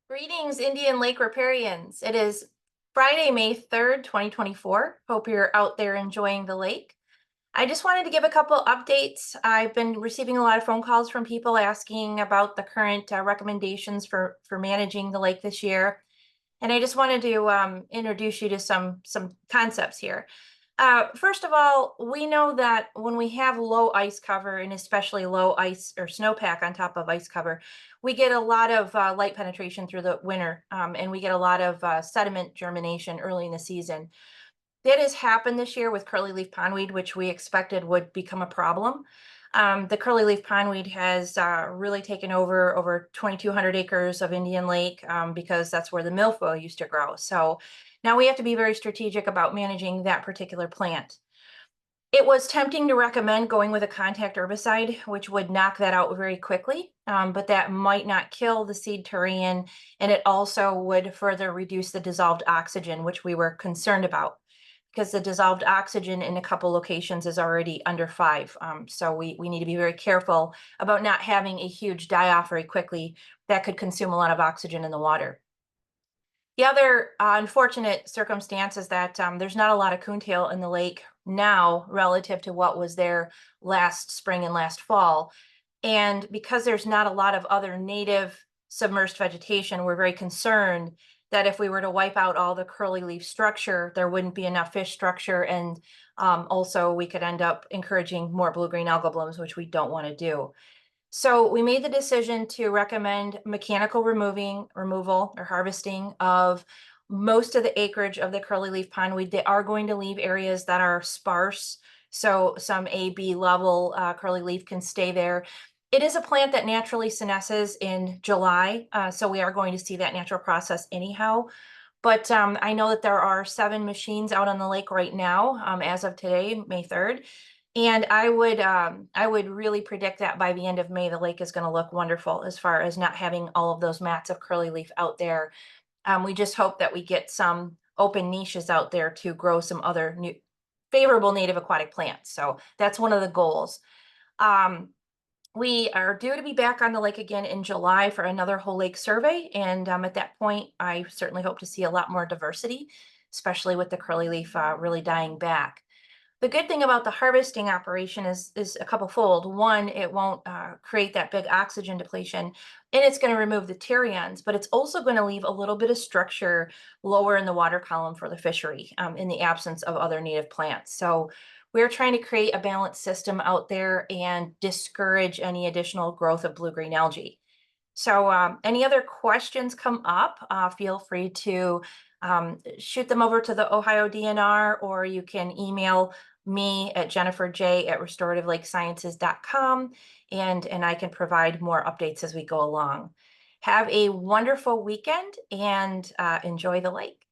Greetings, Indian Lake riparians. It is Friday, May 3rd, 2024. Hope you're out there enjoying the lake. I just wanted to give a couple updates. I've been receiving a lot of phone calls from people asking about the current recommendations for managing the lake this year. And I just wanted to introduce you to some concepts here. First of all, we know that when we have low ice cover and especially low ice or snowpack on top of ice cover, we get a lot of light penetration through the winter, and we get a lot of sediment germination early in the season. That has happened this year with curly leaf pondweed, which we expected would become a problem. The curly leaf pondweed has really taken over 2,200 acres of Indian Lake, because that's where the milfoil used to grow. So now we have to be very strategic about managing that particular plant. It was tempting to recommend going with a contact herbicide, which would knock that out very quickly, but that might not kill the seed turion, and it also would further reduce the dissolved oxygen, which we were concerned about because the dissolved oxygen in a couple locations is already under 5. So we need to be very careful about not having a huge die-off very quickly that could consume a lot of oxygen in the water. The other unfortunate circumstance is that there's not a lot of coontail in the lake now relative to what was there last spring and last fall. And because there's not a lot of other native submerged vegetation, we're very concerned that if we were to wipe out all the curly leaf structure, there wouldn't be enough fish structure. And also we could end up encouraging more blue-green algal blooms, which we don't want to do. So we made the decision to recommend mechanical removal or harvesting of most of the acreage of the curly leaf pondweed. They are going to leave areas that are sparse. So some A, B level curly leaf can stay there. It is a plant that naturally senesces in July. So we are going to see that natural process anyhow. But I know that there are 7 machines out on the lake right now, as of today, May 3rd. And I would really predict that by the end of May, the lake is going to look wonderful as far as not having all of those mats of curly leaf out there. We just hope that we get some open niches out there to grow some other new favorable native aquatic plants. So that's one of the goals. We are due to be back on the lake again in July for another whole lake survey. And at that point, I certainly hope to see a lot more diversity, especially with the curly leaf really dying back. The good thing about the harvesting operation is a couple fold. One, it won't create that big oxygen depletion, and it's going to remove the turions, but it's also going to leave a little bit of structure lower in the water column for the fishery, in the absence of other native plants. So we're trying to create a balanced system out there and discourage any additional growth of blue-green algae. So any other questions come up, feel free to shoot them over to the Ohio DNR, or you can email me at jenniferj@restorativelakeSciences.com, and I can provide more updates as we go along. Have a wonderful weekend and enjoy the lake.